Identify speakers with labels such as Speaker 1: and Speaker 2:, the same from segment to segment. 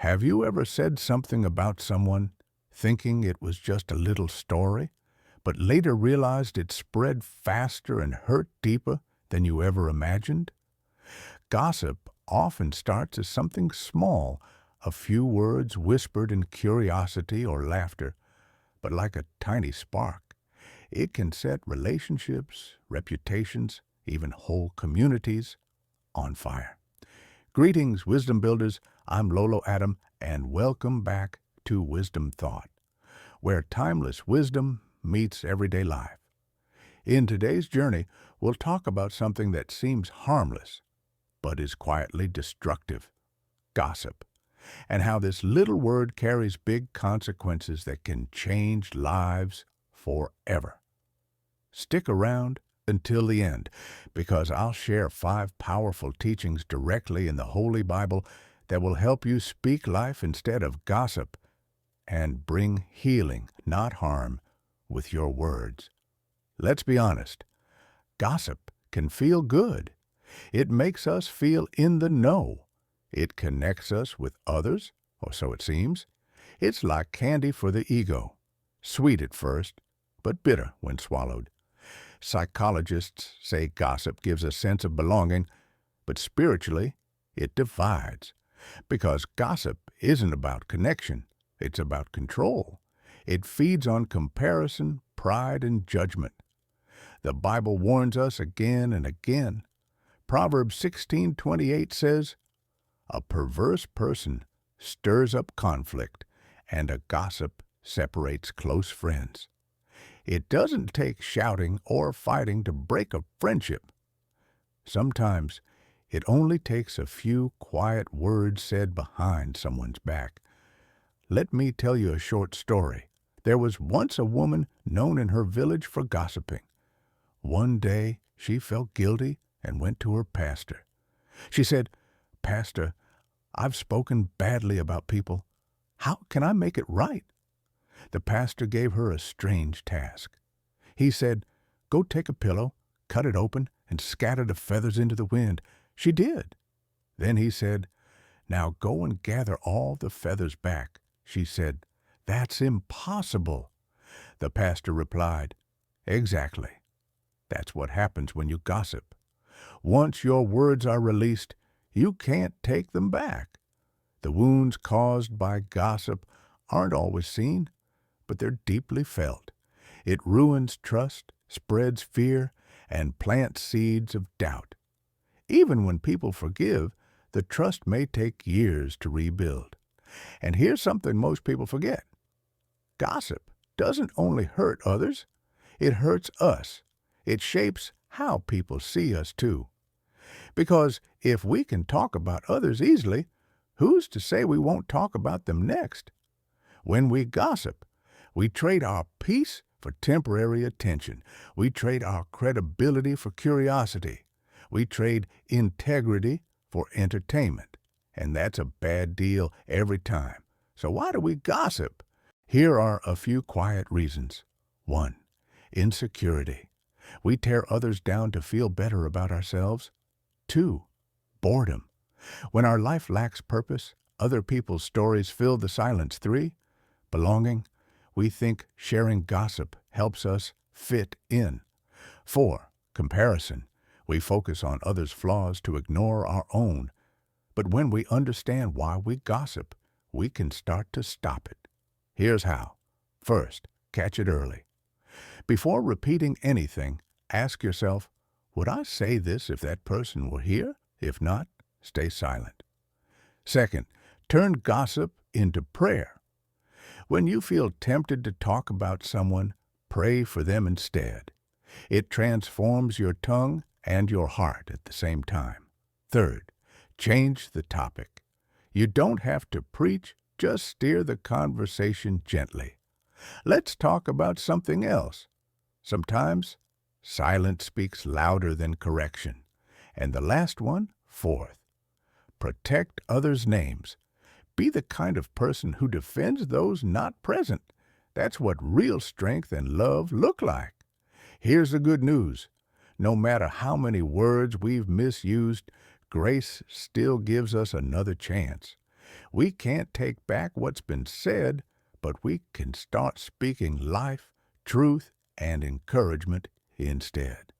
Speaker 1: Have you ever said something about someone thinking it was just a little story, but later realized it spread faster and hurt deeper than you ever imagined? Gossip often starts as something small, a few words whispered in curiosity or laughter, but like a tiny spark, it can set relationships, reputations, even whole communities on fire. Greetings, Wisdom Builders. I'm Lolo Adam, and welcome back to Wisdom Thought, where timeless wisdom meets everyday life. In today's journey, we'll talk about something that seems harmless, but is quietly destructive: gossip, and how this little word carries big consequences that can change lives forever. Stick around until the end, because I'll share 5 powerful teachings directly in the Holy Bible that will help you speak life instead of gossip and bring healing, not harm, with your words. Let's be honest. Gossip can feel good. It makes us feel in the know. It connects us with others, or so it seems. It's like candy for the ego. Sweet at first, but bitter when swallowed. Psychologists say gossip gives a sense of belonging, but spiritually, it divides. Because gossip isn't about connection, it's about control. It feeds on comparison, pride, and judgment. The Bible warns us again and again. Proverbs 16:28 says, "A perverse person stirs up conflict, and a gossip separates close friends." It doesn't take shouting or fighting to break a friendship. Sometimes it only takes a few quiet words said behind someone's back. Let me tell you a short story. There was once a woman known in her village for gossiping. One day she felt guilty and went to her pastor. She said, "Pastor, I've spoken badly about people. How can I make it right?" The pastor gave her a strange task. He said, "Go take a pillow, cut it open, and scatter the feathers into the wind." She did. Then he said, "Now go and gather all the feathers back." She said, "That's impossible." The pastor replied, "Exactly. That's what happens when you gossip. Once your words are released, you can't take them back. The wounds caused by gossip aren't always seen, but they're deeply felt. It ruins trust, spreads fear, and plants seeds of doubt. Even when people forgive, the trust may take years to rebuild. And here's something most people forget. Gossip doesn't only hurt others, it hurts us. It shapes how people see us too. Because if we can talk about others easily, who's to say we won't talk about them next? When we gossip, we trade our peace for temporary attention. We trade our credibility for curiosity. We trade integrity for entertainment. And that's a bad deal every time. So why do we gossip? Here are a few quiet reasons. 1. Insecurity. We tear others down to feel better about ourselves. 2. Boredom. When our life lacks purpose, other people's stories fill the silence. 3. Belonging. We think sharing gossip helps us fit in. 4. Comparison. We focus on others' flaws to ignore our own. But when we understand why we gossip, we can start to stop it. Here's how. First, catch it early. Before repeating anything, ask yourself, would I say this if that person were here? If not, stay silent. Second, turn gossip into prayer. When you feel tempted to talk about someone, pray for them instead. It transforms your tongue and your heart at the same time. Third, change the topic. You don't have to preach, just steer the conversation gently. Let's talk about something else. Sometimes, silence speaks louder than correction. And the last one, fourth, protect others' names. Be the kind of person who defends those not present. That's what real strength and love look like. Here's the good news. No matter how many words we've misused, grace still gives us another chance. We can't take back what's been said, but we can start speaking life, truth, and encouragement instead.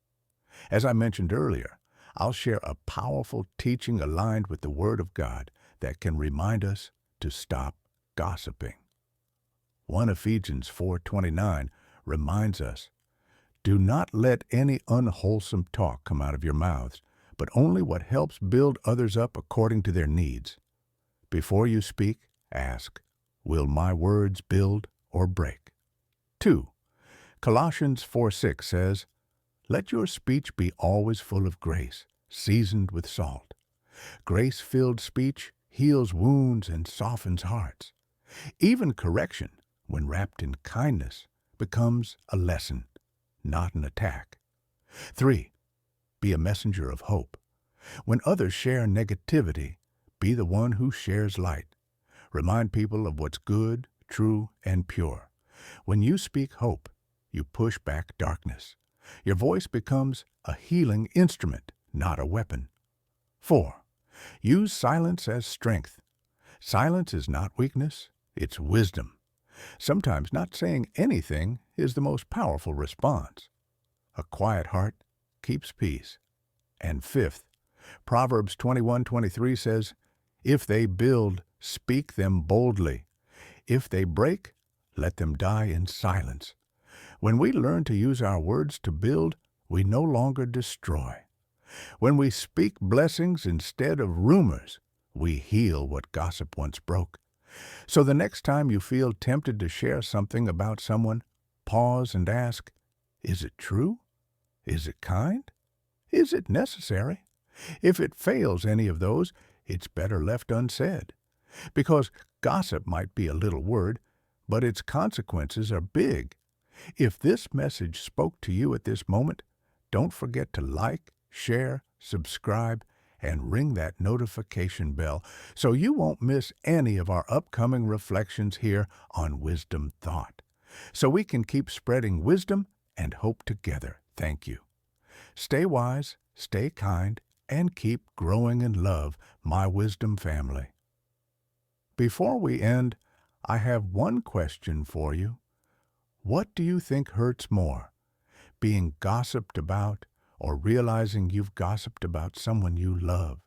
Speaker 1: As I mentioned earlier, I'll share a powerful teaching aligned with the Word of God that can remind us to stop gossiping. 1 Ephesians 4:29 reminds us, "Do not let any unwholesome talk come out of your mouths, but only what helps build others up according to their needs. Before you speak, ask, will my words build or break?" 2. Colossians 4:6 says, "Let your speech be always full of grace, seasoned with salt." Grace-filled speech heals wounds and softens hearts. Even correction, when wrapped in kindness, becomes a lesson, not an attack. 3. Be a messenger of hope. When others share negativity, be the one who shares light. Remind people of what's good, true, and pure. When you speak hope, you push back darkness. Your voice becomes a healing instrument, not a weapon. 4. Use silence as strength. Silence is not weakness, it's wisdom. Sometimes not saying anything is the most powerful response. A quiet heart keeps peace. And 5th, Proverbs 21:23 says, "If they build, speak them boldly. If they break, let them die in silence." When we learn to use our words to build, we no longer destroy. When we speak blessings instead of rumors, we heal what gossip once broke. So the next time you feel tempted to share something about someone, pause and ask, is it true? Is it kind? Is it necessary? If it fails any of those, it's better left unsaid. Because gossip might be a little word, but its consequences are big. If this message spoke to you at this moment, don't forget to like, share, subscribe, and ring that notification bell so you won't miss any of our upcoming reflections here on Wisdom Thought. So we can keep spreading wisdom and hope together. Thank you. Stay wise, stay kind, and keep growing in love, my Wisdom family. Before we end, I have one question for you. What do you think hurts more, being gossiped about or realizing you've gossiped about someone you love?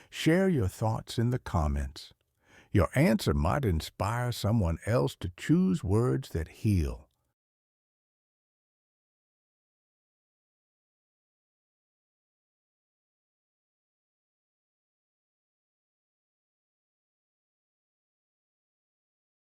Speaker 1: Share your thoughts in the comments. Your answer might inspire someone else to choose words that heal.